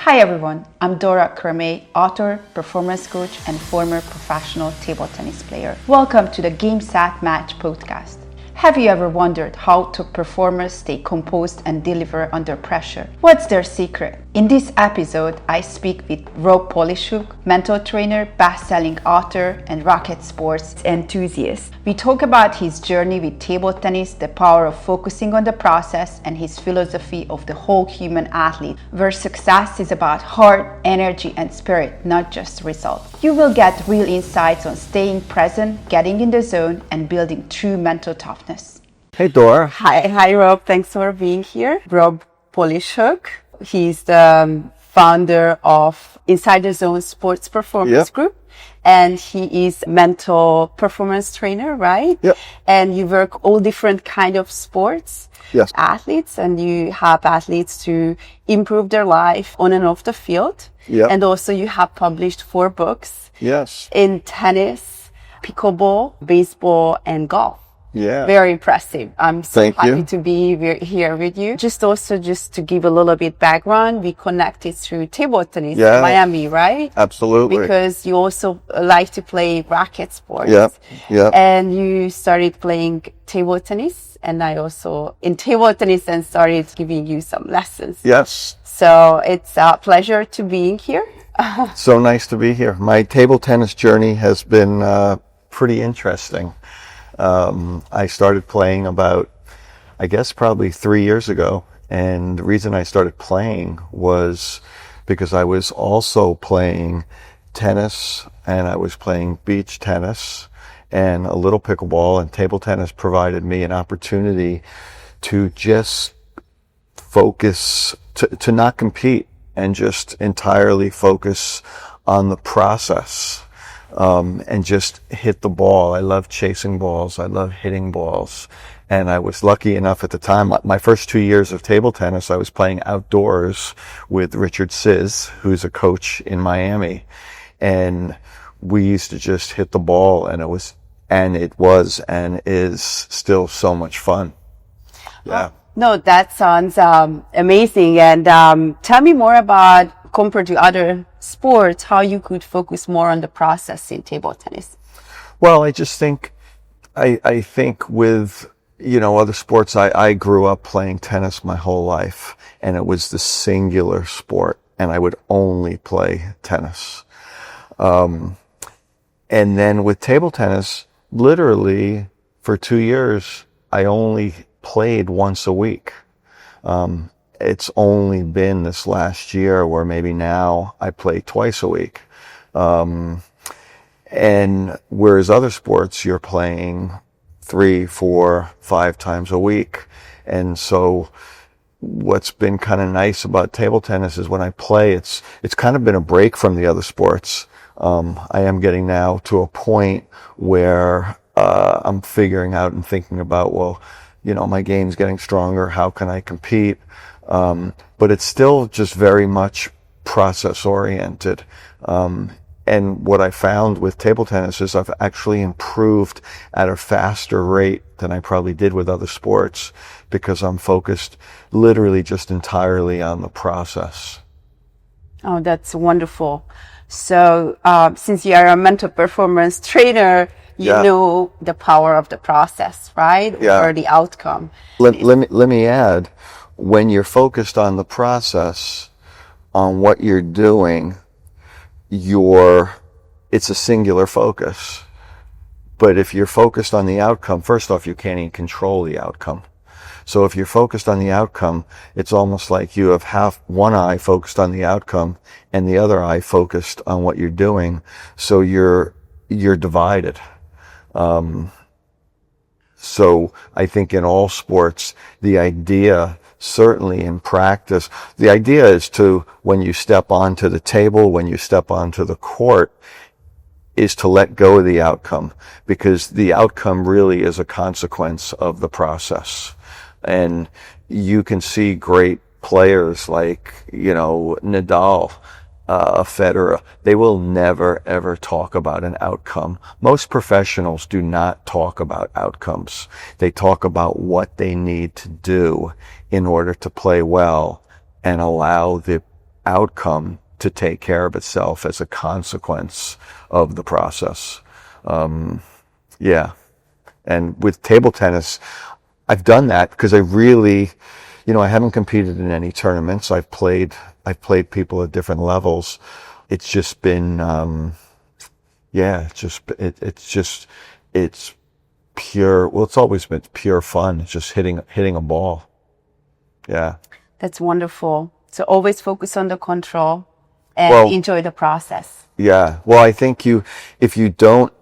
Hi everyone, I'm Dora Kurimay, author, performance coach, and former professional table tennis player. Welcome to the Game Sat Match podcast. Have you ever wondered how top performers stay composed and deliver under pressure? What's their secret? In this episode, I speak with Rob Polishook, mental trainer, best-selling author, and racket sports enthusiast. We talk about his journey with table tennis, the power of focusing on the process, and his philosophy of the whole human athlete, where success is about heart, energy, and spirit, not just results. You will get real insights on staying present, getting in the zone, and building true mental toughness. Hey, Dora. Hi, Rob. Thanks for being here. Rob Polishook. He's the founder of Inside the Zone Sports Performance Group. And he is mental performance trainer, right? Yep. And you work all different kind of sports, Yes. athletes, and you help athletes to improve their life on and off the field. Yep. And also you have published 4 books Yes. in tennis, pickleball, baseball, and golf. Yeah. Very impressive. I'm so Thank happy you. to be here with you. Just to give a little bit background, we connected through table tennis in Miami, right? Absolutely. Because you also like to play racket sports. Yep. And you started playing table tennis, and I also in table tennis and started giving you some lessons. Yes. So it's a pleasure to be here. So nice to be here. My table tennis journey has been pretty interesting. I started playing about, I guess, probably 3 years ago. And the reason I started playing was because I was also playing tennis, and I was playing beach tennis and a little pickleball, and table tennis provided me an opportunity to just focus, to not compete and just entirely focus on the process. And just hit the ball. I love chasing balls. I love hitting balls. And I was lucky enough at the time, my first 2 years of table tennis, I was playing outdoors with Richard Sizz, who's a coach in Miami. And we used to just hit the ball, and it was and is still so much fun. Yeah. No, that sounds amazing. And tell me more about, compared to other sports, how you could focus more on the process in table tennis. Well, I just think, I think with, other sports, I grew up playing tennis my whole life, and it was the singular sport, and I would only play tennis. And then with table tennis, literally for 2 years, I only played once a week. It's only been this last year where maybe now I play twice a week. And whereas other sports, you're playing 3, 4, 5 times a week. And so what's been kind of nice about table tennis is when I play, it's kind of been a break from the other sports. I am getting now to a point where I'm figuring out and thinking about, well, my game's getting stronger. How can I compete? But it's still just very much process oriented. And what I found with table tennis is I've actually improved at a faster rate than I probably did with other sports, because I'm focused literally just entirely on the process. Oh, that's wonderful. So, since you are a mental performance trainer, you know the power of the process, right? Yeah. Or the outcome. Let me add, when you're focused on the process, on what you're doing, it's a singular focus. But if you're focused on the outcome, first off, you can't even control the outcome. So if you're focused on the outcome, it's almost like you have one eye focused on the outcome and the other eye focused on what you're doing. So you're divided. So I think in all sports, the idea, certainly in practice, the idea is to, when you step onto the table, when you step onto the court, is to let go of the outcome, because the outcome really is a consequence of the process. And you can see great players like, Nadal, Federer, they will never ever talk about an outcome. Most professionals do not talk about outcomes. They talk about what they need to do in order to play well and allow the outcome to take care of itself as a consequence of the process. Yeah. And with table tennis, I've done that because I really, I haven't competed in any tournaments. I've played people at different levels. It's just been, it's pure. Well, it's always been pure fun. It's just hitting a ball. Yeah. That's wonderful. So always focus on the control and enjoy the process. Yeah. Well, I think if you don't,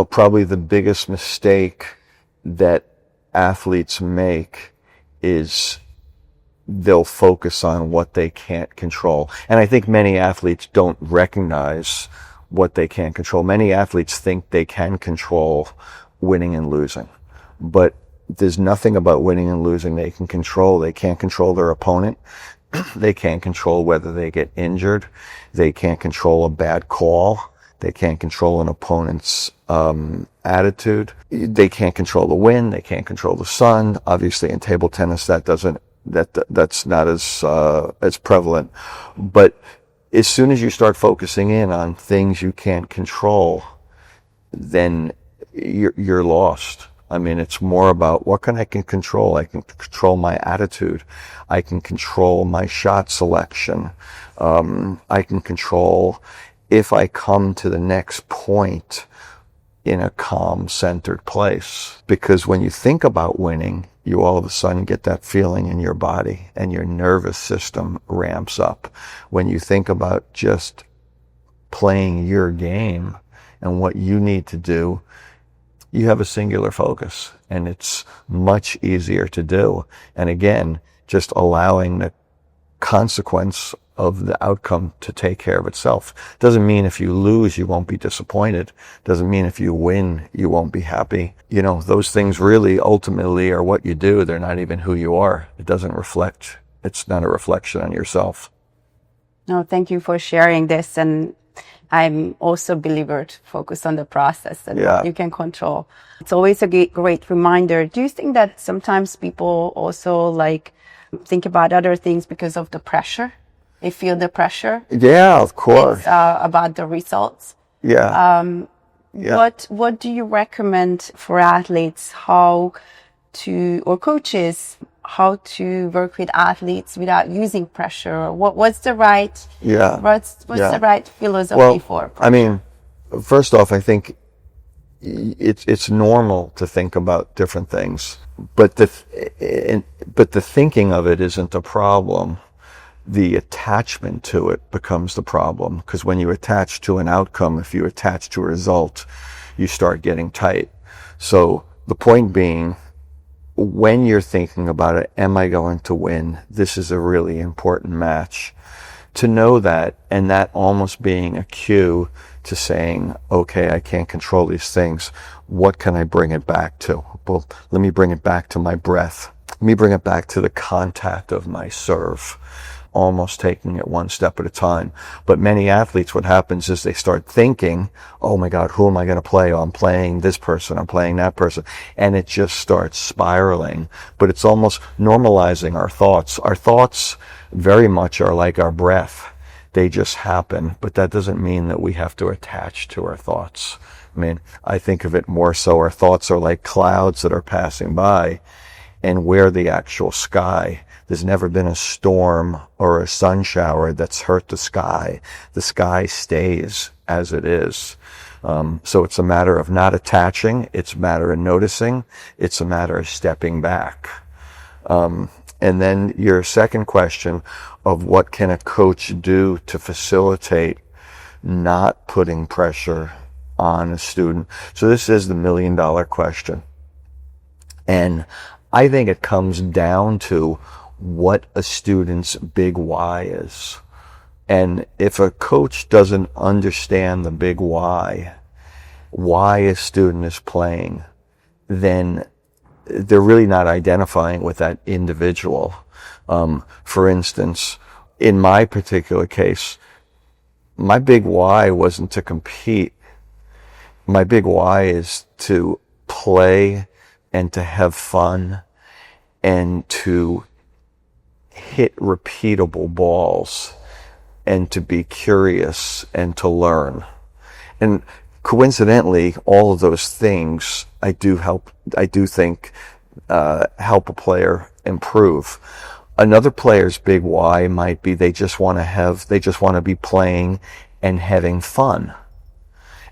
probably the biggest mistake that athletes make is they'll focus on what they can't control. And I think many athletes don't recognize what they can't control. Many athletes think they can control winning and losing, but there's nothing about winning and losing they can control. They can't control their opponent. They can't control whether they get injured. They can't control a bad call. They can't control an opponent's attitude. They can't control the wind. They can't control the sun. Obviously, in table tennis, that's not as prevalent. But as soon as you start focusing in on things you can't control, then you're lost. I mean, it's more about what I can control. I can control my attitude. I can control my shot selection. I can control if I come to the next point in a calm, centered place. Because when you think about winning, you all of a sudden get that feeling in your body and your nervous system ramps up. When you think about just playing your game and what you need to do, you have a singular focus, and it's much easier to do. And again, just allowing the consequence of the outcome to take care of itself. Doesn't mean if you lose, you won't be disappointed. Doesn't mean if you win, you won't be happy. Those things really ultimately are what you do. They're not even who you are. It's not a reflection on yourself. No, thank you for sharing this. And I'm also a believer to focus on the process and what you can control. It's always a great reminder. Do you think that sometimes people also think about other things because of the pressure? They feel the pressure. Yeah, of course. It's about the results. Yeah. What do you recommend for athletes or coaches, how to work with athletes without using pressure? What's the right the right philosophy for pressure? I mean, first off, I think it's normal to think about different things, but the thinking of it isn't a problem. The attachment to it becomes the problem, because when you attach to an outcome, if you attach to a result, you start getting tight. So the point being, when you're thinking about it, am I going to win? This is a really important match. To know that, and that almost being a cue to saying, okay, I can't control these things. What can I bring it back to? Well, let me bring it back to my breath. Let me bring it back to the contact of my serve. Almost taking it one step at a time. But many athletes, what happens is they start thinking, oh my God, who am I going to play? Oh, I'm playing this person, I'm playing that person. And it just starts spiraling. But it's almost normalizing our thoughts. Our thoughts very much are like our breath. They just happen. But that doesn't mean that we have to attach to our thoughts. I mean, I think of it more so our thoughts are like clouds that are passing by, and we're the actual sky. There's never been a storm or a sun shower that's hurt the sky. The sky stays as it is. So it's a matter of not attaching. It's a matter of noticing. It's a matter of stepping back. And then your second question of what can a coach do to facilitate not putting pressure on a student. So this is the $1 million question. And I think it comes down to what a student's big why is. And if a coach doesn't understand the big why a student is playing, then they're really not identifying with that individual. For instance, in my particular case, my big why wasn't to compete. My big why is to play and to have fun and to hit repeatable balls. and to be curious and to learn. And coincidentally, all of those things I do think help a player improve. Another player's big why might be they just want to be playing and having fun.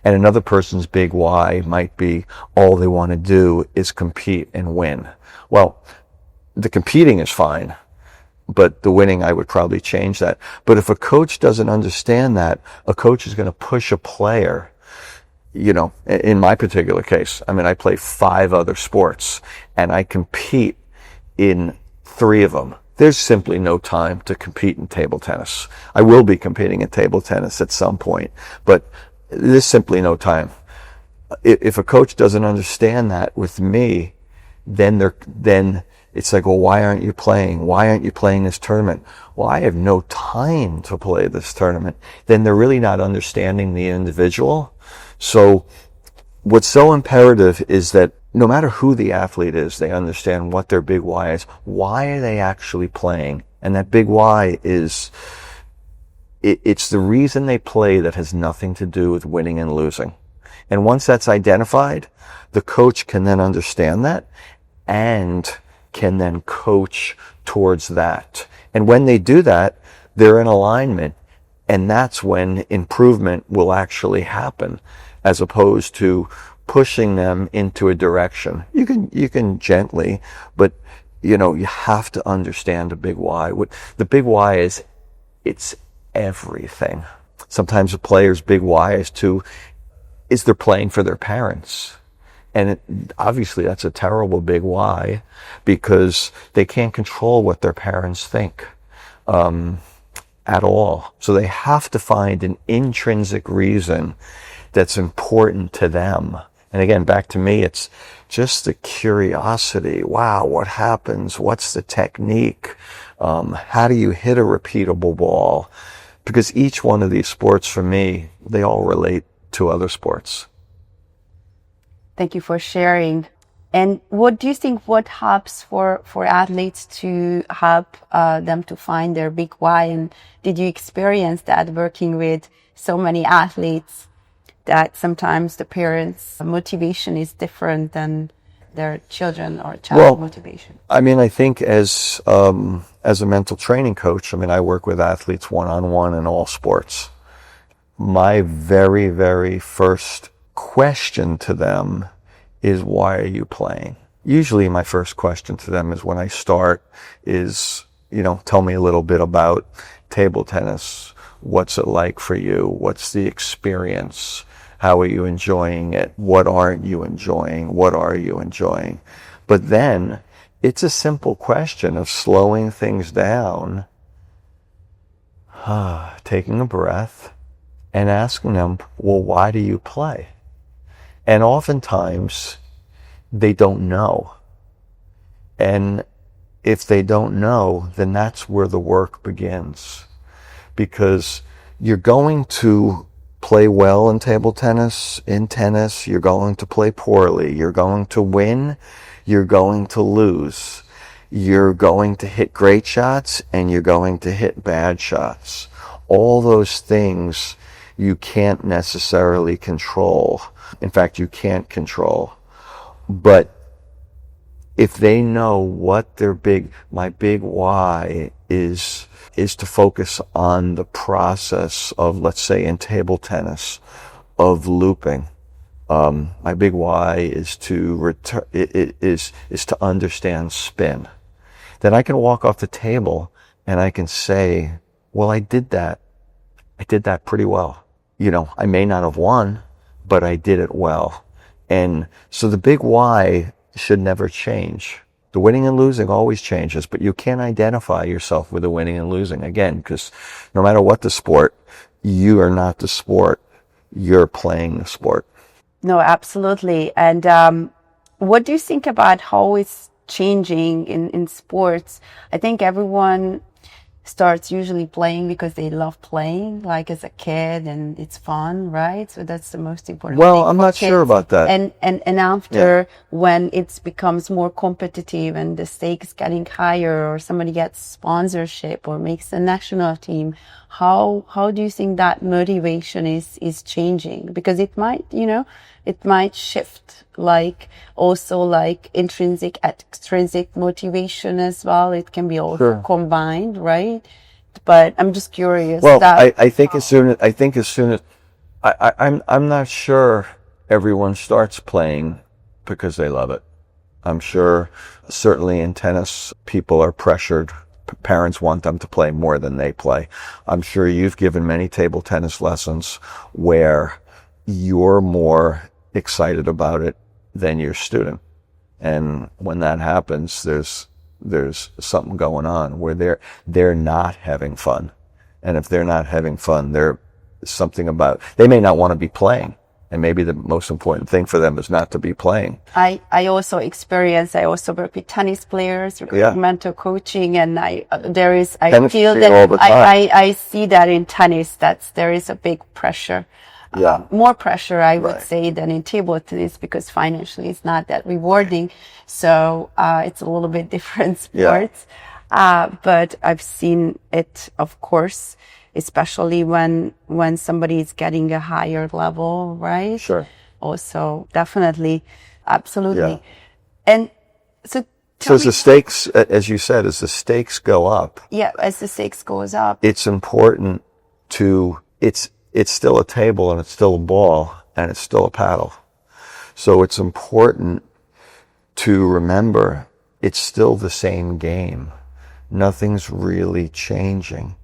And another person's big why might be all they want to do is compete and win. Well, the competing is fine, but the winning, I would probably change that. But if a coach doesn't understand that, a coach is going to push a player. You know, in my particular case, I mean, I play 5 other sports and I compete in 3 of them. There's simply no time to compete in table tennis. I will be competing in table tennis at some point, but there's simply no time. If a coach doesn't understand that with me, then it's like, well, why aren't you playing? Why aren't you playing this tournament? Well, I have no time to play this tournament. Then they're really not understanding the individual. So what's so imperative is that no matter who the athlete is, they understand what their big why is. Why are they actually playing? And that big why is, it's the reason they play that has nothing to do with winning and losing. And once that's identified, the coach can then understand that and can then coach towards that. And when they do that, they're in alignment. And that's when improvement will actually happen, as opposed to pushing them into a direction. You can gently, but you have to understand the big why. The big why is, it's everything. Sometimes a player's big why is they're playing for their parents. And obviously that's a terrible big why, because they can't control what their parents think at all. So they have to find an intrinsic reason that's important to them. And again, back to me, it's just the curiosity. Wow, what happens? What's the technique? How do you hit a repeatable ball? Because each one of these sports, for me, they all relate to other sports. Thank you for sharing. And what do you think, what helps for athletes to help them to find their big why? And did you experience that working with so many athletes, that sometimes the parents' motivation is different than their children or child motivation? I mean, I think as a mental training coach, I mean, I work with athletes one-on-one in all sports. My very, very first question to them is, why are you playing? Usually my first question to them is, when I start, is, tell me a little bit about table tennis. What's it like for you? What's the experience? How are you enjoying it? What aren't you enjoying? What are you enjoying? But then it's a simple question of slowing things down, taking a breath, and asking them, well, why do you play? And oftentimes they don't know. And if they don't know, then that's where the work begins. Because you're going to play well in table tennis, in tennis, you're going to play poorly, you're going to win, you're going to lose, you're going to hit great shots, and you're going to hit bad shots. All those things you can't necessarily control. In fact, you can't control. But if they know what my big why is to focus on the process of, let's say in table tennis, of looping. My big why is to to understand spin. Then I can walk off the table and I can say, well, I did that pretty well. I may not have won, but I did it well. And so the big why should never change. The winning and losing always changes, but you can't identify yourself with the winning and losing, again, because no matter what the sport, you are not the sport. You're playing the sport. No, absolutely. And what do you think about how it's changing in sports? I think everyone starts usually playing because they love playing, like as a kid, and it's fun, right? So that's the most important thing. Well, I'm not sure about that. And after, when it becomes more competitive and the stakes getting higher, or somebody gets sponsorship or makes a national team, how do you think that motivation is changing? Because it might, it might shift, like also like intrinsic, extrinsic motivation as well. It can be also combined, right? But I'm just curious. Well, I think as soon as I'm not sure everyone starts playing because they love it. I'm sure certainly in tennis, people are pressured. Parents want them to play more than they play. I'm sure you've given many table tennis lessons where you're more excited about it than your student. And when that happens, there's something going on where they're not having fun. And if they're not having fun, there's something about, they may not want to be playing. And maybe the most important thing for them is not to be playing. I also work with tennis players, mental coaching, and I feel that I see that in tennis, there is a big pressure. More pressure, I would say, than in table tennis, because financially it's not that rewarding. So it's a little bit different sports. But I've seen it, of course, especially when somebody is getting a higher level, right? Sure. Also, definitely, absolutely. Yeah. And so as the stakes, as you said, as the stakes go up. Yeah, as the stakes goes up. It's important it's still a table and it's still a ball and it's still a paddle. So it's important to remember it's still the same game. Nothing's really changing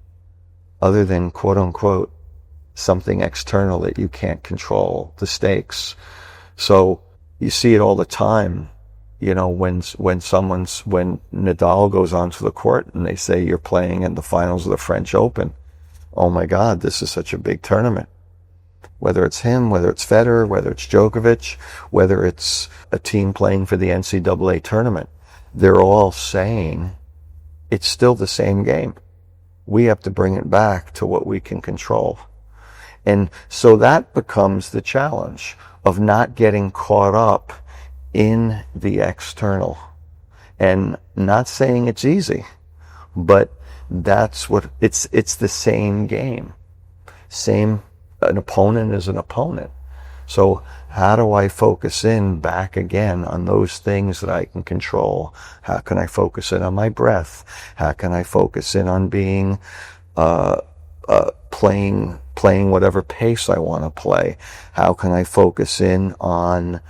other than, quote unquote, something external that you can't control, the stakes. So you see it all the time, when Nadal goes onto the court and they say you're playing in the finals of the French Open. Oh my God, this is such a big tournament. Whether it's him, whether it's Federer, whether it's Djokovic, whether it's a team playing for the NCAA tournament, they're all saying it's still the same game. We have to bring it back to what we can control. And so that becomes the challenge of not getting caught up in the external. And not saying it's easy, but that's what it's the same game. An opponent is an opponent. So how do I focus in back again on those things that I can control? How can I focus in on my breath? How can I focus in on being playing whatever pace I want to play? How can I focus in on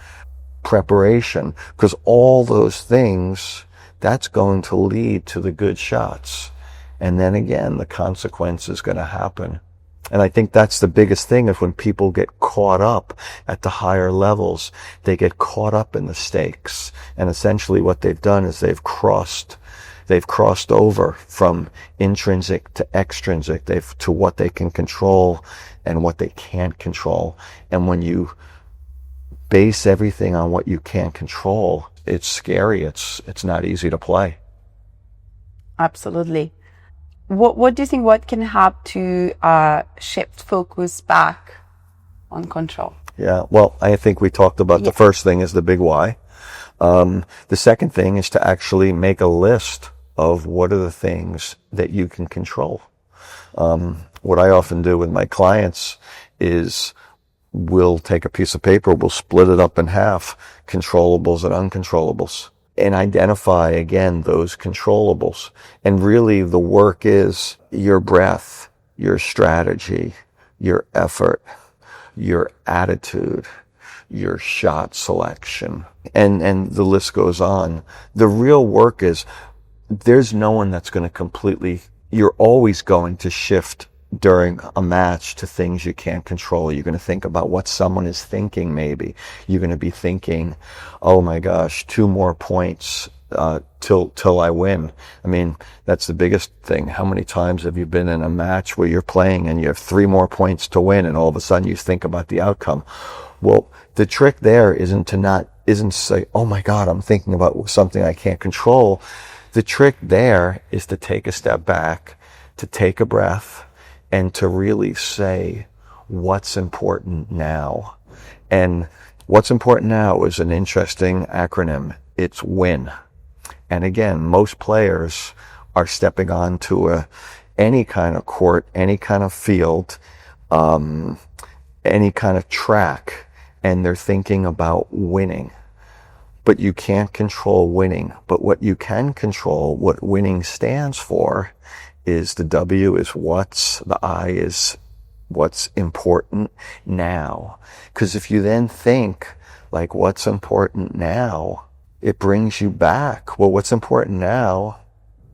preparation? Because all those things, that's going to lead to the good shots. And then again, the consequence is going to happen. And I think that's the biggest thing, is when people get caught up at the higher levels, they get caught up in the stakes. And essentially what they've done is they've crossed over from intrinsic to extrinsic, to what they can control and what they can't control. And when you base everything on what you can't control, it's scary. It's not easy to play. Absolutely. What do you think, what can help to shift focus back on control? Yeah, well, I think we talked about the first thing is the big why. The second thing is to actually make a list of what are the things that you can control. What I often do with my clients is we'll take a piece of paper, we'll split it up in half, controllables and uncontrollables, and identify again those controllables. And really the work is your breath, your strategy, your effort, your attitude, your shot selection, and the list goes on. The real work is, there's no one that's going to completely, you're always going to shift during a match to things you can't control. You're going to think about what someone is thinking maybe. You're going to be thinking, oh my gosh, 2 more points till I win. I mean, that's the biggest thing. How many times have you been in a match where you're playing and you have 3 more points to win, and all of a sudden you think about the outcome? Well, the trick there isn't to say, oh my God, I'm thinking about something I can't control. The trick there is to take a step back, to take a breath and to really say what's important now. And what's important now is an interesting acronym. It's WIN. And again, most players are stepping onto any kind of court, any kind of field, any kind of track, and they're thinking about winning. But you can't control winning. But what you can control, what winning stands for, is the W is what's, the I is what's important now. Because if you then think like what's important now, it brings you back. Well, what's important now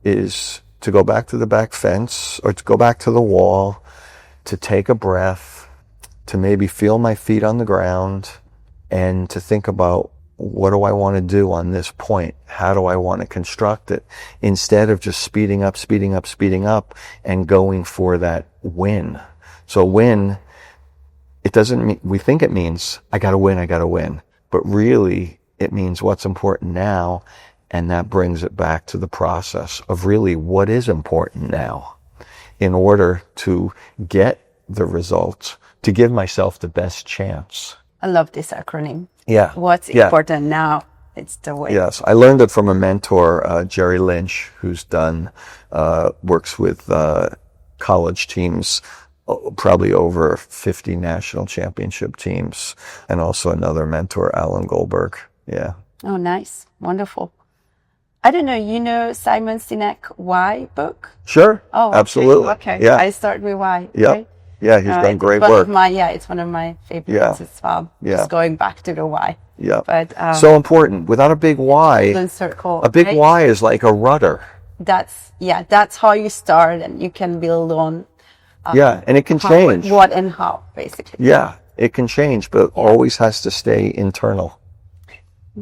is to go back to the back fence or to go back to the wall, to take a breath, to maybe feel my feet on the ground, and to think about what do I want to do on this point? How do I want to construct it? Instead of just speeding up, and going for that win. So win, it doesn't mean, we think it means, I gotta win. But really, it means what's important now, and that brings it back to the process of really what is important now in order to get the results, to give myself the best chance. I love this acronym. Yeah. What's important now, it's the way. Yes, I learned it from a mentor, Jerry Lynch, who's works with college teams, probably over 50 national championship teams, and also another mentor, Alan Goldberg. Yeah. Oh, nice. Wonderful. I don't know, you know Simon Sinek Why book? Sure. Oh, okay. Absolutely. Okay. Yeah. I start with Why. Yeah. Right? Yeah, he's done great work. It's one of my favorites as well. Yeah. Just going back to the why. Yeah. But so important. Without a big why, circle, a big right? why is like a rudder. That's how you start, and you can build on. And it can change. What and how, basically. Yeah, it can change, but it always has to stay internal.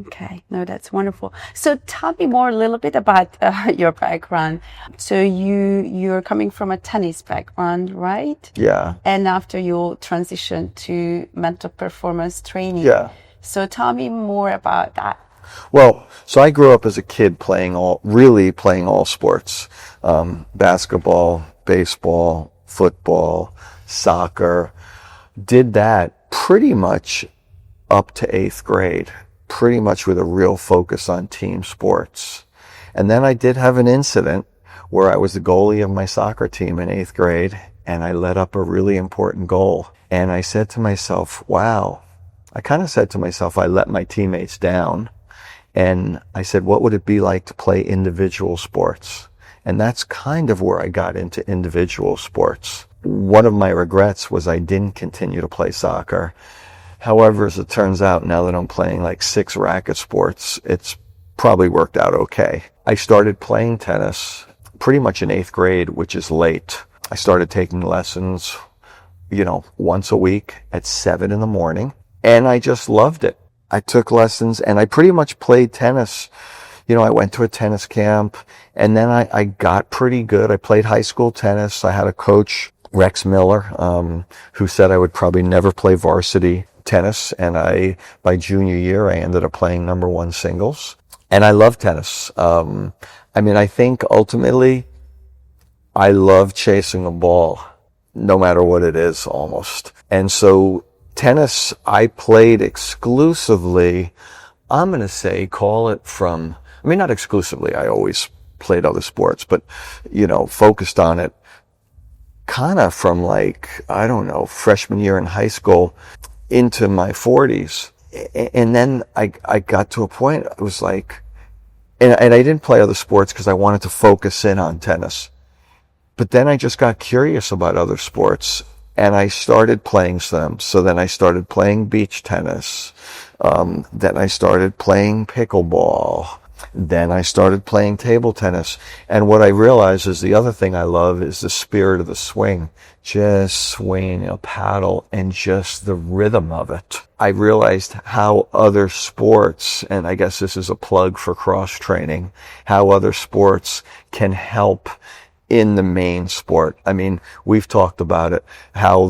Okay, no, that's wonderful. So tell me more a little bit about your background. So you're coming from a tennis background, right? Yeah. And after you transition to mental performance training. Yeah. So tell me more about that. Well, so I grew up as a kid playing all sports. Basketball, baseball, football, soccer. Did that pretty much up to 8th grade. Pretty much with a real focus on team sports. And then I did have an incident where I was the goalie of my soccer team in 8th grade, and I let up a really important goal. And I said to myself, wow, I kind of said to myself, I let my teammates down. And I said, what would it be like to play individual sports? And that's kind of where I got into individual sports. One of my regrets was I didn't continue to play soccer. However, as it turns out, now that I'm playing like 6 racket sports, it's probably worked out okay. I started playing tennis pretty much in 8th grade, which is late. I started taking lessons, once a week at 7 in the morning, and I just loved it. I took lessons and I pretty much played tennis. I went to a tennis camp, and then I got pretty good. I played high school tennis. I had a coach, Rex Miller, who said I would probably never play varsity tennis, and by junior year, I ended up playing number 1 singles, and I love tennis. I think ultimately, I love chasing a ball, no matter what it is, almost. And so tennis, I played exclusively, I'm going to say, not exclusively, I always played other sports, but, focused on it kind of from freshman year in high school into my 40s. And then I got to a point, I was like, and I didn't play other sports because I wanted to focus in on tennis. But then I just got curious about other sports, and I started playing some. So then I started playing beach tennis. Then I started playing pickleball. Then I started playing table tennis. And what I realized is the other thing I love is the spirit of the swing. Just swing, paddle, and just the rhythm of it. I realized how other sports, and I guess this is a plug for cross training, how other sports can help in the main sport. We've talked about it, how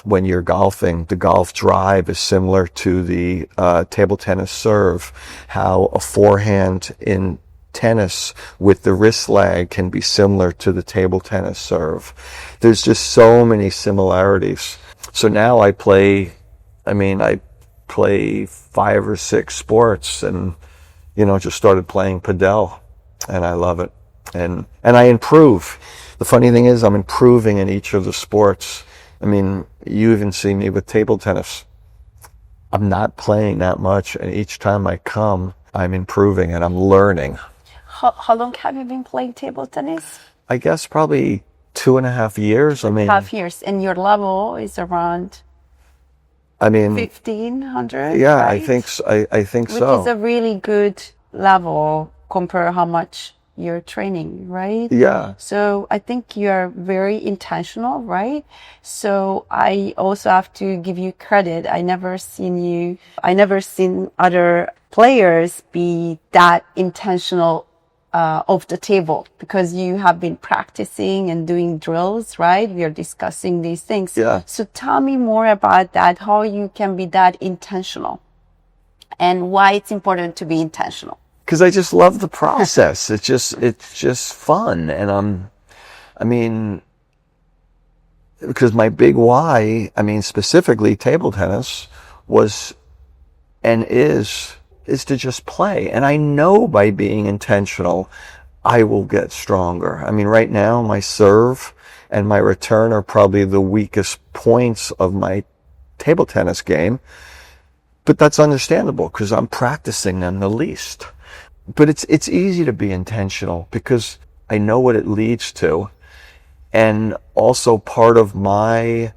when you're golfing, the golf drive is similar to the table tennis serve, how a forehand in tennis with the wrist lag can be similar to the table tennis serve. There's just so many similarities. So now I play 5 or 6 sports, and, just started playing padel, and I love it. And I improve. The funny thing is, I'm improving in each of the sports. You even see me with table tennis. I'm not playing that much, and each time I come, I'm improving and I'm learning. How long have you been playing table tennis? I guess probably 2.5 years. 2.5 years, and your level is around 1,500. Yeah, right? I think so. I think Which so. is a really good level compared how much you're training, right? Yeah. So I think you're very intentional, right? So I also have to give you credit. I never seen other players be that intentional off the table, because you have been practicing and doing drills, right? We are discussing these things. Yeah. So tell me more about that, how you can be that intentional and why it's important to be intentional. Because I just love the process. It's just fun. And because my big why, specifically table tennis, was and is to just play. And I know by being intentional, I will get stronger. Right now, my serve and my return are probably the weakest points of my table tennis game. But that's understandable because I'm practicing them the least. But it's easy to be intentional because I know what it leads to. And also part of my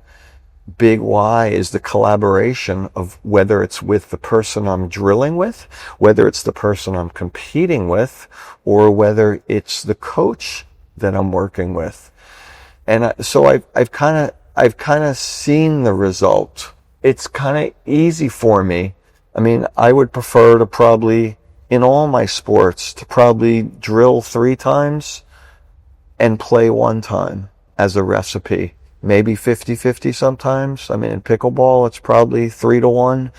big why is the collaboration of whether it's with the person I'm drilling with, whether it's the person I'm competing with, or whether it's the coach that I'm working with. And so I've kind of seen the result. It's kind of easy for me. I would prefer to probably, in all my sports, to probably drill 3 times and play 1 time as a recipe. Maybe 50-50 sometimes. In pickleball, it's probably 3-1.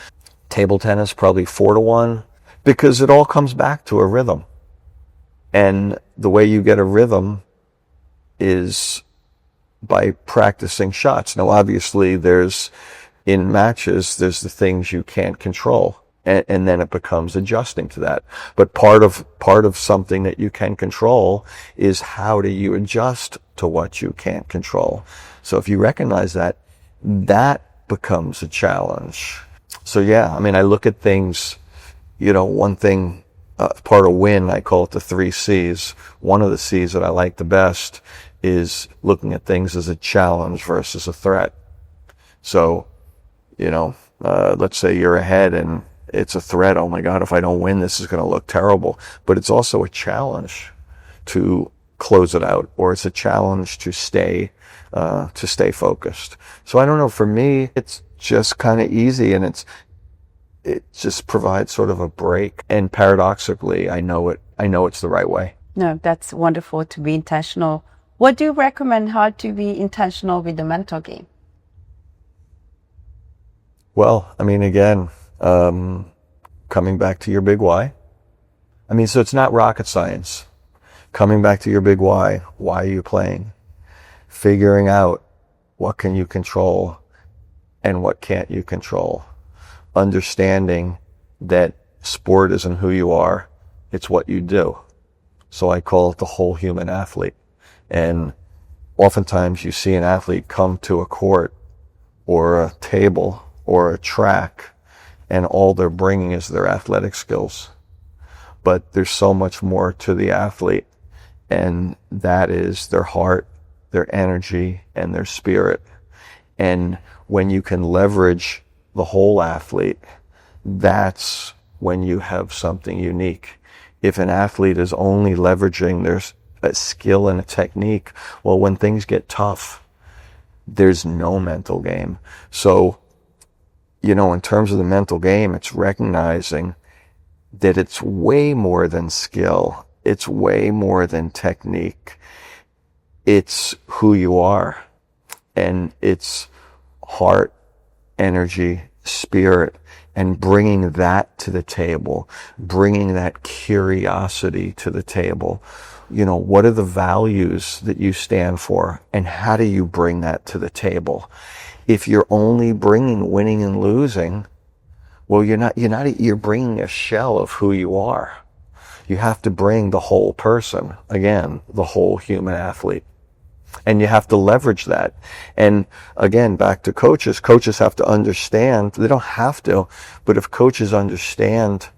Table tennis, probably 4-1. Because it all comes back to a rhythm. And the way you get a rhythm is by practicing shots. Now, obviously, in matches, there's the things you can't control. And then it becomes adjusting to that. But part of something that you can control is how do you adjust to what you can't control. So if you recognize that, that becomes a challenge. So yeah, I look at things, one thing, part of win, I call it the 3 C's. One of the C's that I like the best is looking at things as a challenge versus a threat. So, let's say you're ahead and it's a threat. Oh my God, if I don't win, this is going to look terrible. But it's also a challenge to close it out, or it's a challenge to stay focused. So I don't know, for me, it's just kind of easy, and it just provides sort of a break. And paradoxically, I know it's the right way. No, that's wonderful to be intentional. What do you recommend how to be intentional with the mental game? Well, again, coming back to your big why. So it's not rocket science. Coming back to your big why are you playing? Figuring out what can you control and what can't you control. Understanding that sport isn't who you are, it's what you do. So I call it the whole human athlete. And oftentimes you see an athlete come to a court or a table or a track, and all they're bringing is their athletic skills. But there's so much more to the athlete, and that is their heart, their energy, and their spirit. And when you can leverage the whole athlete, that's when you have something unique. If an athlete is only leveraging their skill and a technique, well, when things get tough, there's no mental game. So, in terms of the mental game, it's recognizing that it's way more than skill. It's way more than technique. It's who you are. And it's heart, energy, spirit and bringing that to the table, bringing that curiosity to the table. You know, what are the values that you stand for, and how do you bring that to the table? If you're only bringing winning and losing, well, you're bringing a shell of who you are. You have to bring the whole person, again, the whole human athlete. And you have to leverage that. And again, back to coaches have to understand, they don't have to, but if coaches understand,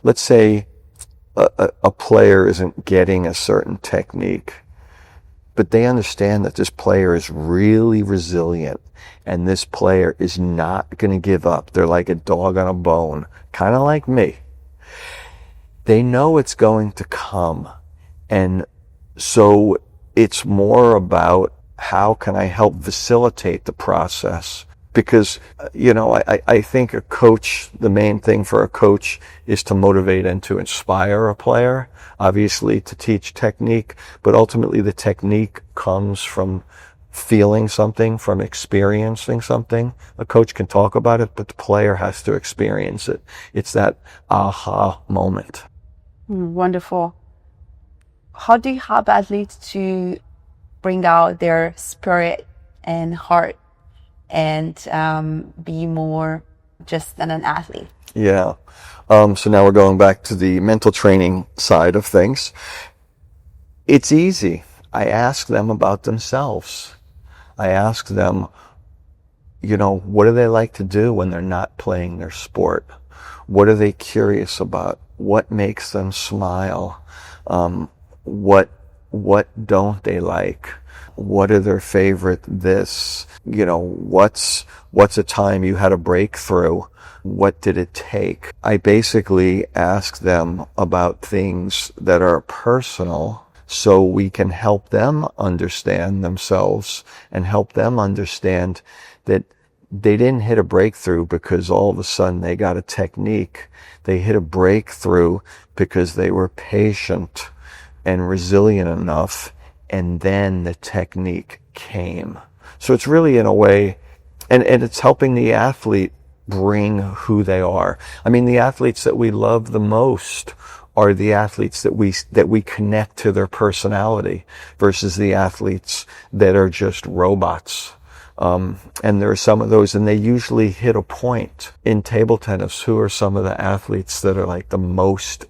let's say a player isn't getting a certain technique, but they understand that this player is really resilient and this player is not going to give up. They're like a dog on a bone, kind of like me. They know it's going to come. And so it's more about how can I help facilitate the process? Because, you know, I think a coach, the main thing for a coach is to motivate and to inspire a player, obviously to teach technique, but ultimately the technique comes from feeling something, from experiencing something. A coach can talk about it, but the player has to experience it. It's that aha moment. Wonderful. How do you help athletes to bring out their spirit and heart and be more just than an athlete? Yeah. So now we're going back to the mental training side of things. It's easy. I ask them about themselves. I ask them, you know, what do they like to do when they're not playing their sport? What are they curious about? What makes them smile? What don't they like? What are their favorite this? You know, what's a time you had a breakthrough? What did it take? I basically ask them about things that are personal so we can help them understand themselves and help them understand that they didn't hit a breakthrough because all of a sudden they got a technique. They hit a breakthrough because they were patient and resilient enough, and then the technique came. So it's really, in a way, and it's helping the athlete bring who they are. I mean, the athletes that we love the most are the athletes that we connect to their personality versus the athletes that are just robots. And there are some of those, and they usually hit a point. In table tennis, who are some of the athletes that are like the most,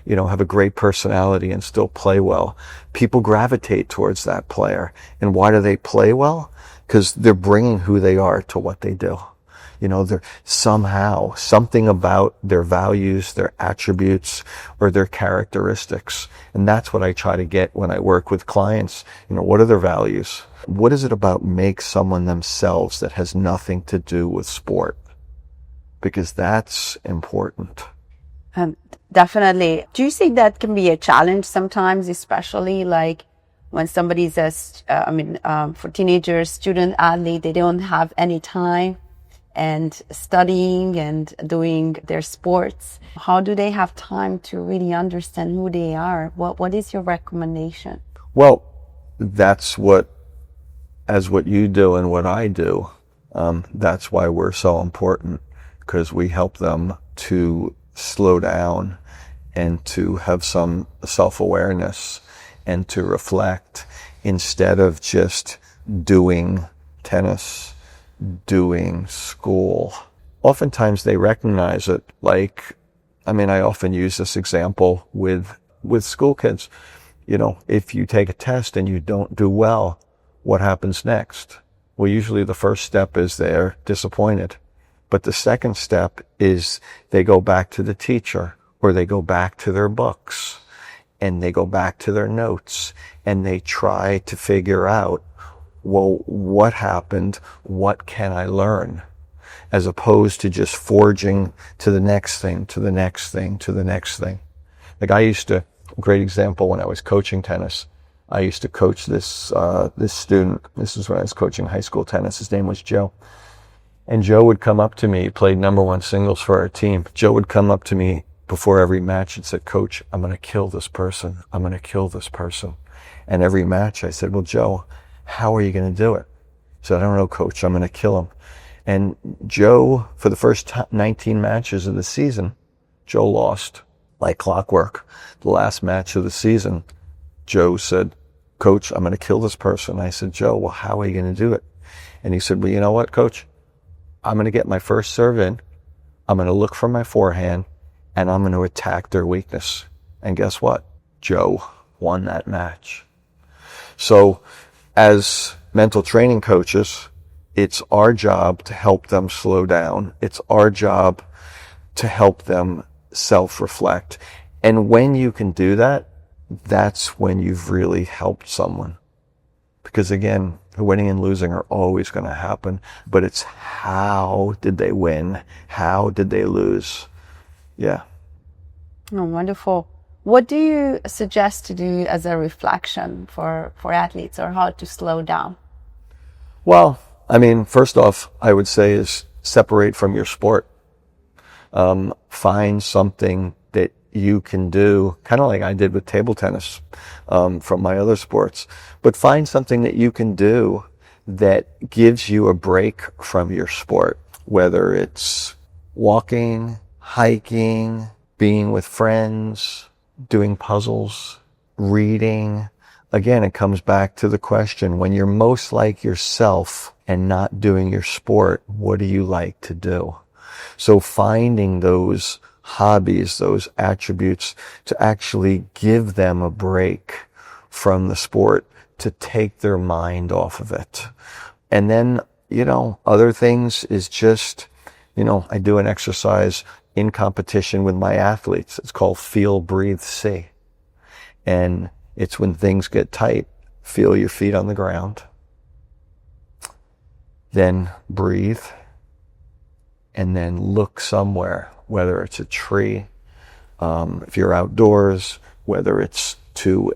you know, have a great personality and still play well? People gravitate towards that player. And why do they play well? Because they're bringing who they are to what they do. You know, they're somehow, something about their values, their attributes, or their characteristics. And that's what I try to get when I work with clients. You know, what are their values? What is it about makes someone themselves that has nothing to do with sport? Because that's important. Definitely. Do you think that can be a challenge sometimes, especially like when somebody's for teenagers, student athlete, they don't have any time and studying and doing their sports? How do they have time to really understand who they are? What is your recommendation? Well, that's what you do and what I do, that's why we're so important, because we help them to slow down and to have some self-awareness and to reflect instead of just doing tennis, doing school. Oftentimes they recognize it. Like, I mean, I often use this example with school kids. You know, if you take a test and you don't do well, what happens next? Well, usually the first step is they're disappointed. But the second step is they go back to the teacher, or they go back to their books, and they go back to their notes, and they try to figure out, well, what happened? What can I learn? As opposed to just forging to the next thing, to the next thing, to the next thing. Like a great example, when I was coaching tennis, I used to coach this student. This is when I was coaching high school tennis. His name was Joe. And Joe would come up to me, he played #1 singles for our team. Joe would come up to me before every match and said, "Coach, I'm going to kill this person. I'm going to kill this person." And every match I said, "Well, Joe, how are you going to do it?" He said, "I don't know, Coach. I'm going to kill him." And Joe, for the first 19 matches of the season, Joe lost like clockwork. The last match of the season, Joe said, "Coach, I'm going to kill this person." I said, "Joe, well, how are you going to do it?" And he said, "Well, you know what, Coach? I'm going to get my first serve in. I'm going to look for my forehand, and I'm going to attack their weakness." And guess what? Joe won that match. So as mental training coaches, it's our job to help them slow down. It's our job to help them self-reflect. And when you can do that, that's when you've really helped someone. Because again, winning and losing are always going to happen, but it's how did they win? How did they lose? Yeah. Oh, wonderful. What do you suggest to do as a reflection for athletes, or how to slow down? Well, I mean, first off, I would say is separate from your sport. Find something that you can do, kind of like I did with table tennis, from my other sports, but find something that you can do that gives you a break from your sport, whether it's walking, hiking, being with friends, doing puzzles, reading. Again, it comes back to the question, when you're most like yourself and not doing your sport, what do you like to do? So finding those hobbies, those attributes, to actually give them a break from the sport, to take their mind off of it. And then, other things is just, I do an exercise in competition with my athletes. It's called Feel, Breathe, See. And it's when things get tight, feel your feet on the ground, then breathe, and then look somewhere, whether it's a tree, if you're outdoors, whether it's to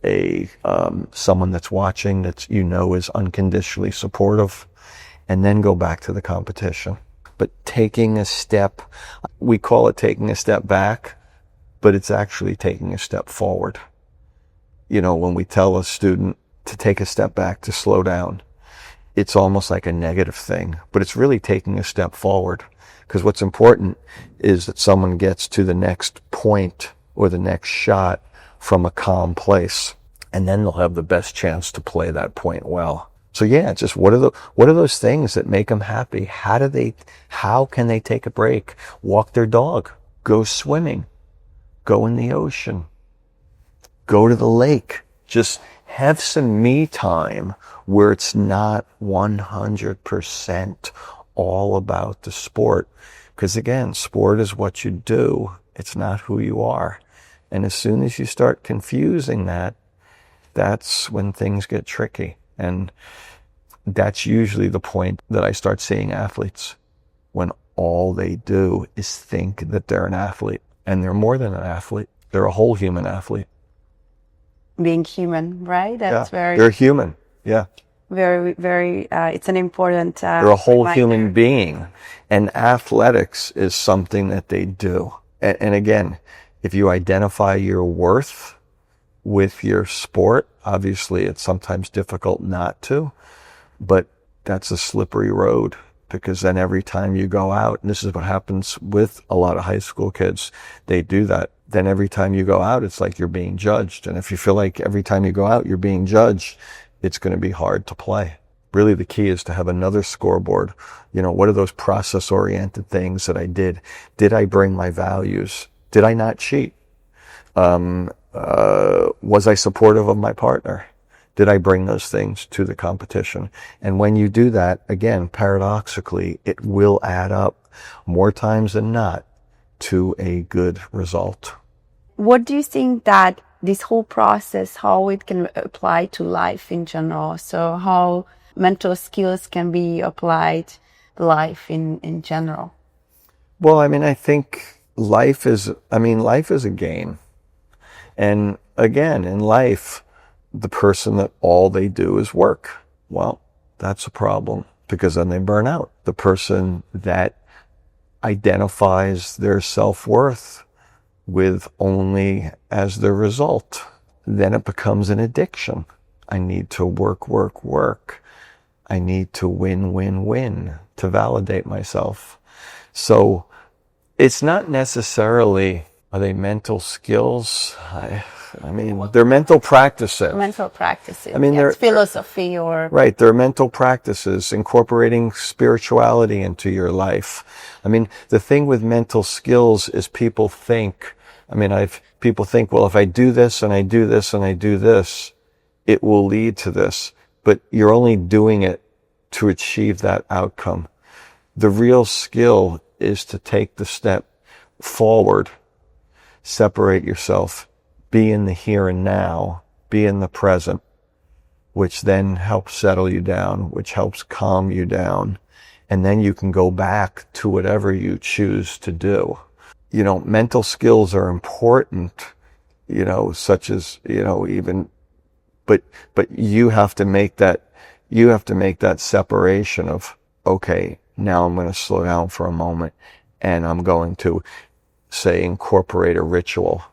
someone that's watching that is unconditionally supportive, and then go back to the competition. But taking a step, we call it taking a step back, but it's actually taking a step forward. When we tell a student to take a step back, to slow down, it's almost like a negative thing, but it's really taking a step forward. Because what's important is that someone gets to the next point or the next shot from a calm place, and then they'll have the best chance to play that point well. So yeah, just what are those things that make them happy? How can they take a break? Walk their dog, go swimming, go in the ocean, go to the lake. Just have some me time where it's not 100% all about the sport. Because again, sport is what you do. It's not who you are. And as soon as you start confusing that, that's when things get tricky. And that's usually the point that I start seeing athletes, when all they do is think that they're an athlete. And they're more than an athlete. They're a whole human athlete. Being human, right? That's They're human. Yeah. Very, very, it's an important they're a whole reminder. Human being. And athletics is something that they do. And again, if you identify your worth with your sport, obviously it's sometimes difficult not to, but that's a slippery road, because then every time you go out, and this is what happens with a lot of high school kids, they do that. Then every time you go out, it's like you're being judged. And if you feel like every time you go out, you're being judged, it's going to be hard to play. Really, the key is to have another scoreboard. What are those process-oriented things that I did? Did I bring my values? Did I not cheat? Was I supportive of my partner? Did I bring those things to the competition? And when you do that, again, paradoxically, it will add up more times than not to a good result. What do you think that this whole process, how it can apply to life in general? So how mental skills can be applied to life in general? Well, I think life is a game. And again, in life, the person that all they do is work, well, that's a problem, because then they burn out. The person that identifies their self-worth with only as the result, then it becomes an addiction. I need to work, work, work. I need to win to validate myself. So it's not necessarily, are they mental skills? I mean, they're mental practices. Mental practices. I mean, yes, philosophy or... Right, they're mental practices, incorporating spirituality into your life. I mean, the thing with mental skills is people think, people think, well, if I do this and I do this and I do this, it will lead to this. But you're only doing it to achieve that outcome. The real skill is to take the step forward, separate yourself, be in the here and now, be in the present, which then helps settle you down, which helps calm you down. And then you can go back to whatever you choose to do. You know, mental skills are important, you know, such as, you know, even, but you have to make that separation of, okay, now I'm going to slow down for a moment and I'm going to, say, incorporate a ritual.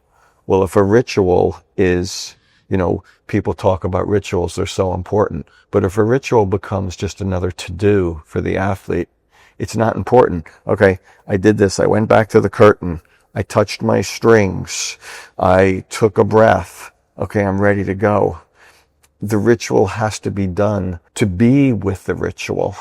Well, if a ritual is, you know, people talk about rituals, they're so important. But if a ritual becomes just another to-do for the athlete, it's not important. Okay, I did this. I went back to the curtain. I touched my strings. I took a breath. Okay, I'm ready to go. The ritual has to be done to be with the ritual,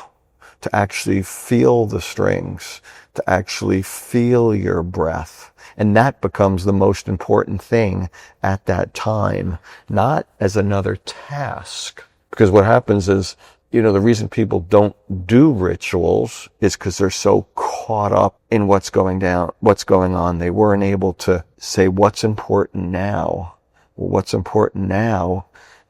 to actually feel the strings, to actually feel your breath. And that becomes the most important thing at that time, not as another task. Because what happens is, you know, the reason people don't do rituals is because they're so caught up in what's going on. They weren't able to say what's important now. Well, what's important now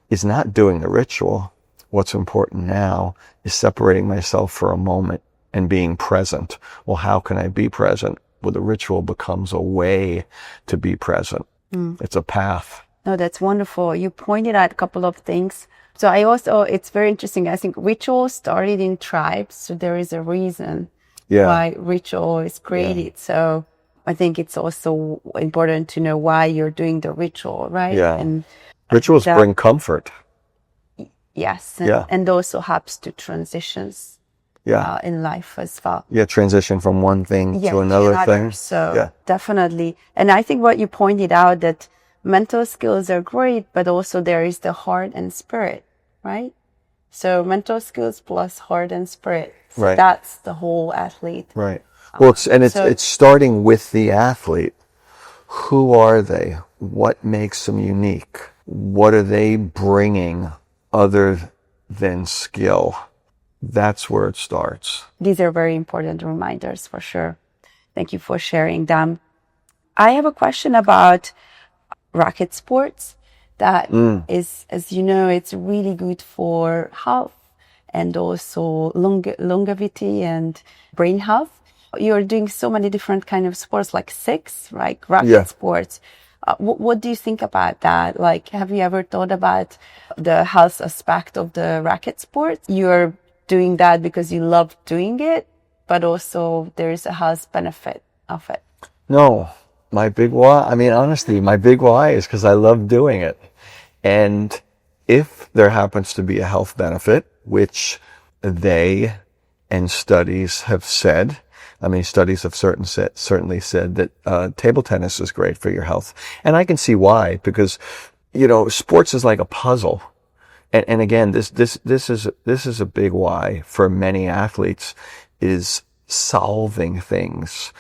is not doing the ritual. What's important now is separating myself for a moment and being present. Well, how can I be present? Well, the ritual becomes a way to be present. It's a path. No, that's wonderful. You pointed out a couple of things. So it's very interesting. I think rituals started in tribes. So there is a reason why ritual is created. Yeah. So I think it's also important to know why you're doing the ritual, right? Yeah. And rituals bring comfort. Yes. Yeah. And also helps to transitions in life as well. Yeah, transition from one thing to another thing. So definitely. And I think what you pointed out, that mental skills are great, but also there is the heart and spirit, right? So mental skills plus heart and spirit. So right. That's the whole athlete. Right. Well, it's starting with the athlete. Who are they? What makes them unique? What are they bringing other than skill? That's where it starts. These are very important reminders for sure. Thank you for sharing them. I have a question about racket sports that is, as you know, it's really good for health and also longevity and brain health. You're doing so many different kind of sports, like 6, right? Racket sports. What do you think about that? Like, have you ever thought about the health aspect of the racket sport? You're doing that because you love doing it, but also there is a health benefit of it. No, my big why is because I love doing it. And if there happens to be a health benefit, which they and studies have said, studies have certainly said that table tennis is great for your health. And I can see why, because, you know, sports is like a puzzle. And again, this is a big why for many athletes, is solving things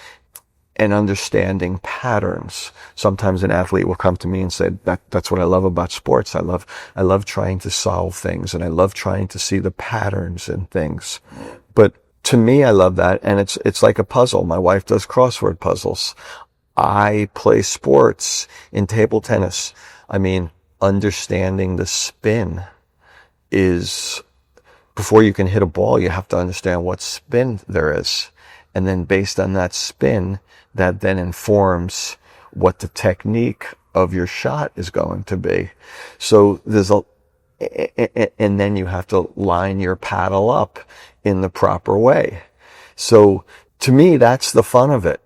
and understanding patterns. Sometimes an athlete will come to me and say, that's what I love about sports. I love trying to solve things, and I love trying to see the patterns in things. But to me, I love that, and it's like a puzzle. My wife does crossword puzzles. I play sports in table tennis. Understanding the spin is, before you can hit a ball, you have to understand what spin there is. And then based on that spin, that then informs what the technique of your shot is going to be. So and then you have to line your paddle up in the proper way. So to me, that's the fun of it.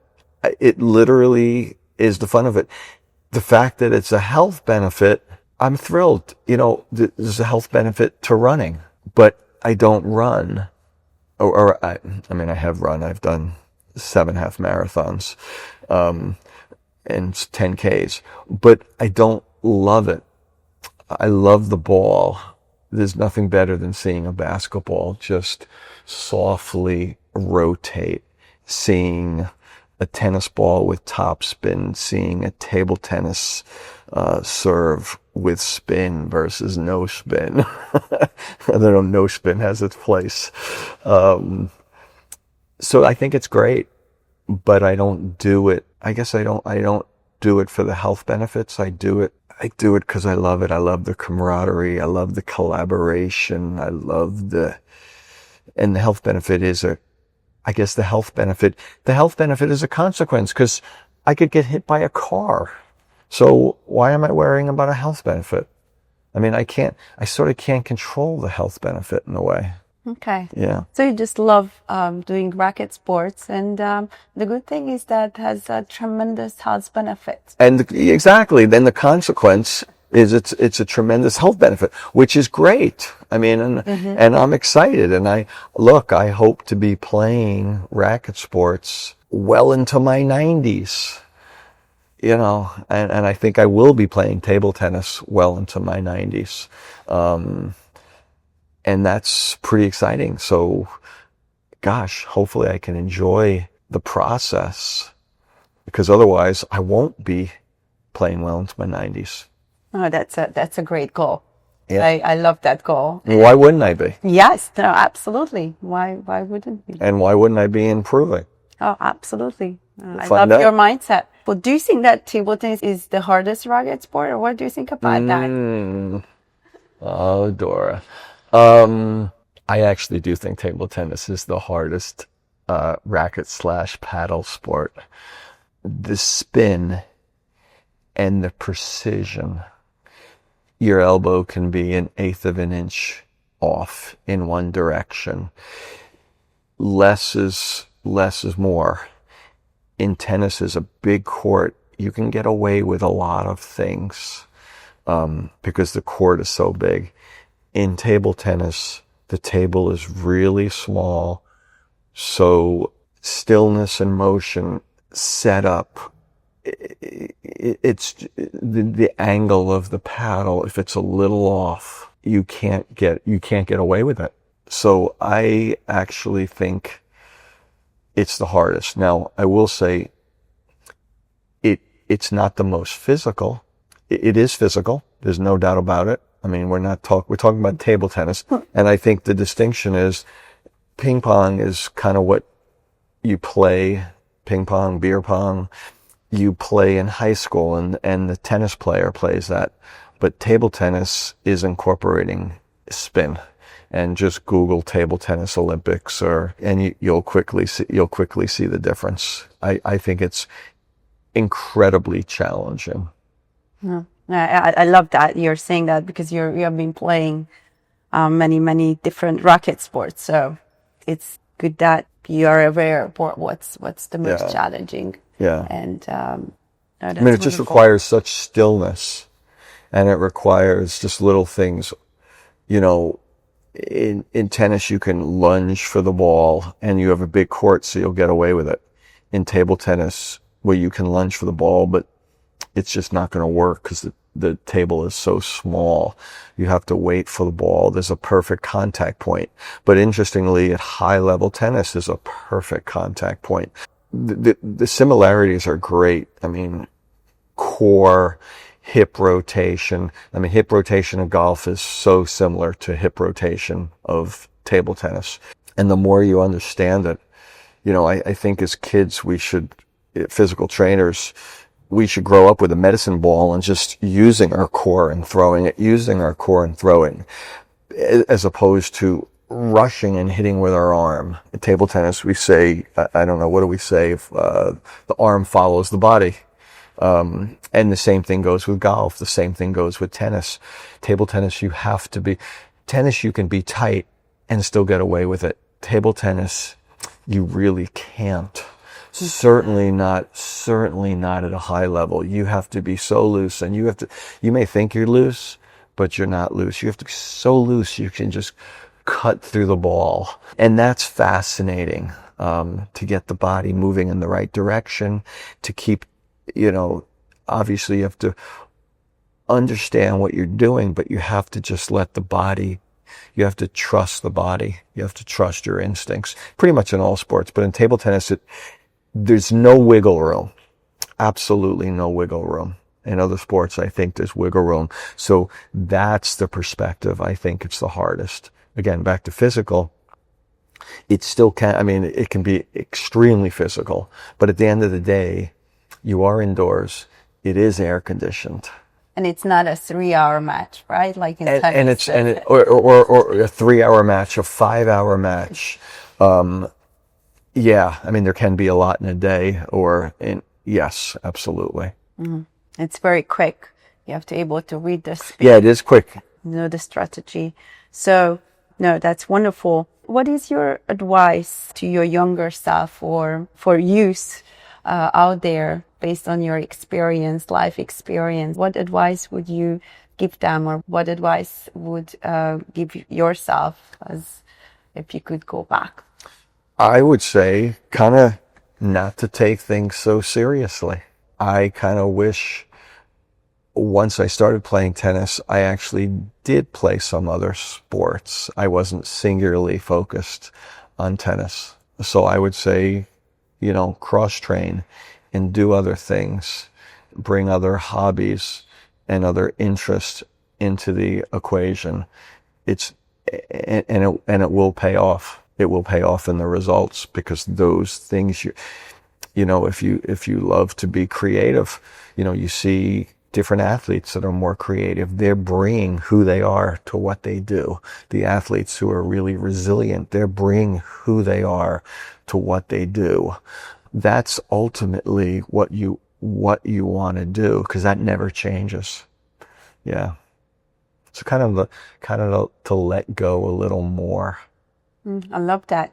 It literally is the fun of it. The fact that it's a health benefit, I'm thrilled. You know, there's a health benefit to running, but I don't run. I mean, I have run. I've done 7 half marathons, and 10Ks, but I don't love it. I love the ball. There's nothing better than seeing a basketball just softly rotate, seeing a tennis ball with top spin, seeing a table tennis serve with spin versus no spin. I don't know, no spin has its place. So I think it's great, but I don't do it. I guess I don't do it for the health benefits. I do it because I love it. I love the camaraderie. I love the collaboration. And the health benefit is the health benefit is a consequence, because I could get hit by a car. So why am I worrying about a health benefit? I mean, I sort of can't control the health benefit in a way. Okay. Yeah. So you just love doing racket sports, and the good thing is that has a tremendous health benefit. And exactly, then the consequence is it's a tremendous health benefit, which is great. I mean, and I'm excited, and I hope to be playing racket sports well into my 90s. And I think I will be playing table tennis well into my 90s. And that's pretty exciting. So, gosh, hopefully I can enjoy the process, because otherwise I won't be playing well into my 90s. Oh, that's a great goal. Yeah. I love that goal. Why wouldn't I be? Yes, no, absolutely. Why wouldn't we? And why wouldn't I be improving? Oh, absolutely. I Find love out. your mindset. But do you think that table tennis is the hardest racket sport, or what do you think about that? Oh, Dora. I actually do think table tennis is the hardest racket/paddle sport. The spin and the precision. Your elbow can be 1/8 of an inch off in one direction. Less is more. In tennis, is a big court. You can get away with a lot of things because the court is so big. In table tennis, the table is really small, so stillness and motion set up. It's the angle of the paddle. If it's a little off, you can't get away with it. So I actually think it's the hardest. Now, I will say it's not the most physical. It is physical. There's no doubt about it. I mean, we're talking about table tennis. And I think the distinction is ping pong is kind of what you play, ping pong, beer pong, you play in high school, and the tennis player plays that. But table tennis is incorporating spin. And just Google table tennis Olympics, and you'll quickly see the difference. I think it's incredibly challenging. Yeah. I love that you're saying that, because you have been playing many different racket sports. So it's good that you are aware of what's the most challenging. Yeah. And I mean, it just requires such stillness, and it requires just little things. In tennis, you can lunge for the ball, and you have a big court, so you'll get away with it. In table tennis, where you can lunge for the ball, but it's just not going to work because the table is so small. You have to wait for the ball. There's a perfect contact point. But interestingly, at high-level tennis, there's a perfect contact point. The similarities are great. I mean, core, hip rotation. I mean, hip rotation in golf is so similar to hip rotation of table tennis. And the more you understand it, I think as kids, physical trainers, we should grow up with a medicine ball and just using our core and throwing it, as opposed to rushing and hitting with our arm. In table tennis, we say, I don't know, what do we say? If, the arm follows the body. And the same thing goes with golf. The same thing goes with tennis. Table tennis, you can be tight and still get away with it. Table tennis, you really can't. Certainly not at a high level. You have to be so loose, and you may think you're loose, but you're not loose. You have to be so loose you can just cut through the ball. And that's fascinating, to get the body moving in the right direction, to keep, obviously you have to understand what you're doing, but you have to just let the body, you have to trust the body. You have to trust your instincts, pretty much in all sports. But in table tennis, there's no wiggle room. Absolutely no wiggle room. In other sports, I think there's wiggle room. So that's the perspective. I think it's the hardest. Again, back to physical. It still can, it can be extremely physical, but at the end of the day, you are indoors. It is air conditioned. And it's not a 3-hour match, right? Like in tennis. Or a 3-hour match, a 5-hour match. There can be a lot in a day, yes, absolutely. Mm-hmm. It's very quick. You have to be able to read the speed. Yeah, it is quick. Know the strategy. So, no, that's wonderful. What is your advice to your younger self or for youth out there based on your experience, life experience? What advice would you give them, or what advice would give yourself as if you could go back? I would say kind of not to take things so seriously. I kind of wish once I started playing tennis, I actually did play some other sports. I wasn't singularly focused on tennis. So I would say, cross-train and do other things, bring other hobbies and other interests into the equation. It will pay off. It will pay off in the results, because those things, if you love to be creative, you see different athletes that are more creative. They're bringing who they are to what they do. The athletes who are really resilient, they're bringing who they are to what they do. That's ultimately what you want to do, because that never changes. Yeah. So kind of to let go a little more. I love that.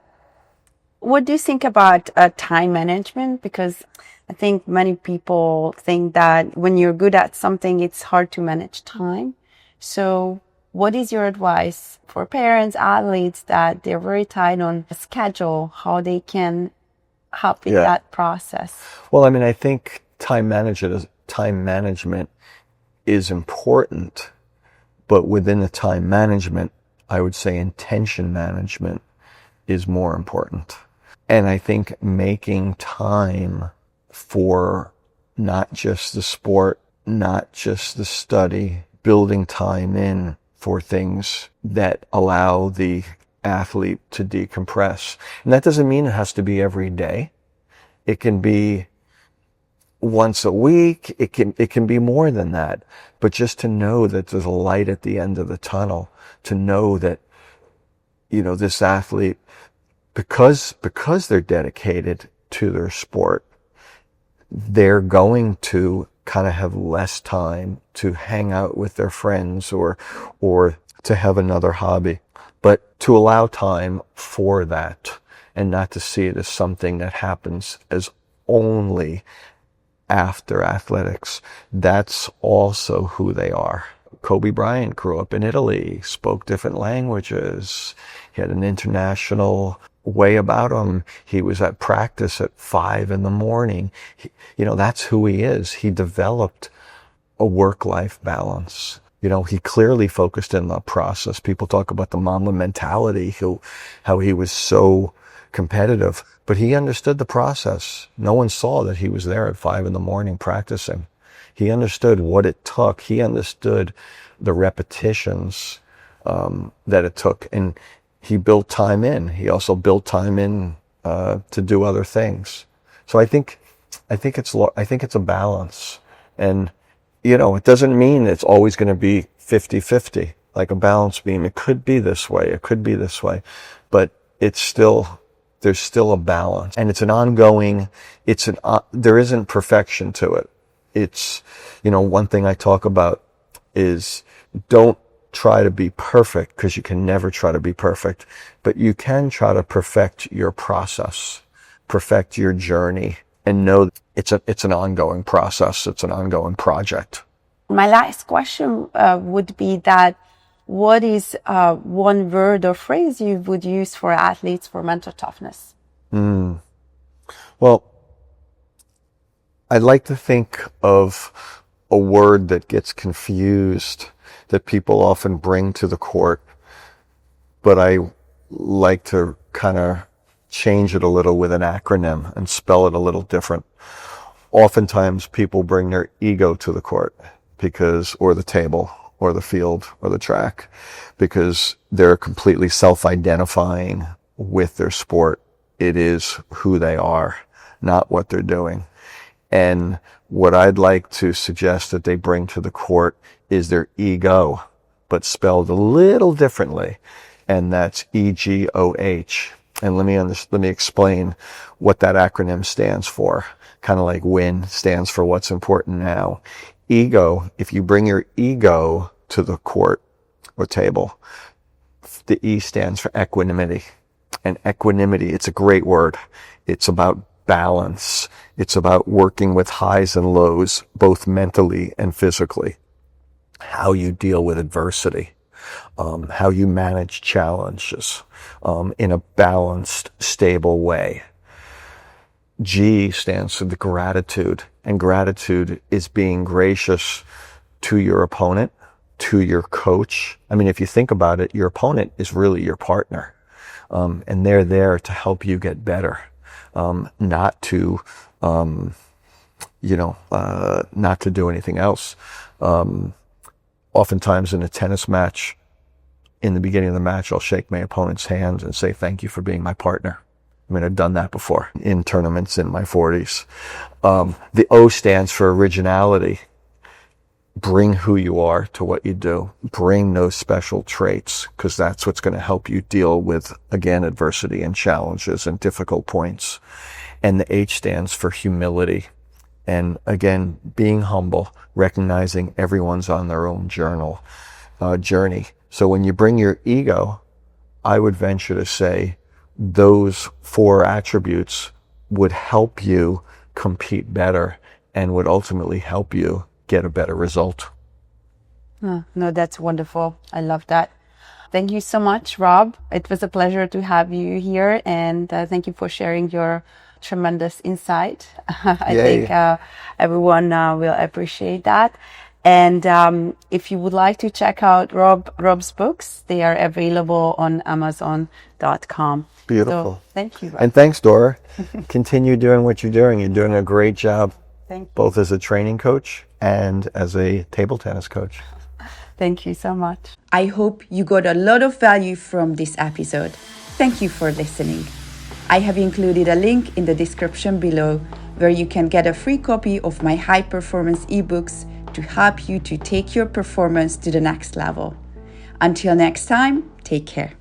What do you think about time management? Because I think many people think that when you're good at something, it's hard to manage time. So what is your advice for parents, athletes that they're very tight on a schedule, how they can help in that process? Well, I think time management is important, but within the time management, I would say intention management is more important. And I think making time for not just the sport, not just the study, building time in for things that allow the athlete to decompress. And that doesn't mean it has to be every day. It can be once a week. It can be more than that. But just to know that there's a light at the end of the tunnel, to know that, this athlete, because they're dedicated to their sport, they're going to kind of have less time to hang out with their friends or to have another hobby, but to allow time for that and not to see it as something that happens as only after athletics. That's also who they are. Kobe Bryant grew up in Italy, spoke different languages. He had an international way about him. He was at practice at 5 a.m. That's who he is. He developed a work-life balance. He clearly focused in the process. People talk about the Mamba mentality, how he was so competitive, but he understood the process. No one saw that he was there at 5 a.m. practicing. He understood what it took. He understood the repetitions that it took, and he built time in. He also built time in to do other things. So I think it's a balance, and it doesn't mean it's always going to be 50-50, like a balance beam. It could be this way. It could be this way, but there's still a balance, and it's an ongoing. There isn't perfection to it. It's, one thing I talk about is don't try to be perfect, because you can never try to be perfect, but you can try to perfect your process, perfect your journey, and know it's an ongoing process. It's an ongoing project. My last question would be that what is one word or phrase you would use for athletes for mental toughness? Well, I'd like to think of a word that gets confused that people often bring to the court, but I like to kind of change it a little with an acronym and spell it a little different. Oftentimes people bring their ego to the court or the table or the field or the track because they're completely self-identifying with their sport. It is who they are, not what they're doing. And what I'd like to suggest that they bring to the court is their ego, but spelled a little differently. And that's EGOH. And let me explain what that acronym stands for. Kind of like WIN stands for what's important now. Ego, if you bring your ego to the court or table, the E stands for equanimity. And equanimity, it's a great word. It's about balance. It's about working with highs and lows, both mentally and physically. How you deal with adversity, how you manage challenges in a balanced, stable way. G stands for the gratitude, and gratitude is being gracious to your opponent, to your coach. I mean, if you think about it, your opponent is really your partner, and they're there to help you get better, not to do anything else. Oftentimes in a tennis match, in the beginning of the match, I'll shake my opponent's hands and say, thank you for being my partner. I mean, I've done that before in tournaments in my 40s. The O stands for originality. Bring who you are to what you do. Bring those special traits, because that's what's going to help you deal with, again, adversity and challenges and difficult points. And the H stands for humility. And again, being humble, recognizing everyone's on their own journey. So when you bring your ego, I would venture to say those 4 attributes would help you compete better and would ultimately help you get a better result. No, that's wonderful. I love that. Thank you so much, Rob. It was a pleasure to have you here, and thank you for sharing your tremendous insight. I think everyone will appreciate that. And if you would like to check out Rob's books, they are available on Amazon.com. Beautiful. So, thank you, Rob. And thanks, Dora. Continue doing what you're doing. You're doing a great job, Thank you. both as a training coach and as a table tennis coach. Thank you so much. I hope you got a lot of value from this episode. Thank you for listening. I have included a link in the description below where you can get a free copy of my high performance ebooks to help you to take your performance to the next level. Until next time, take care.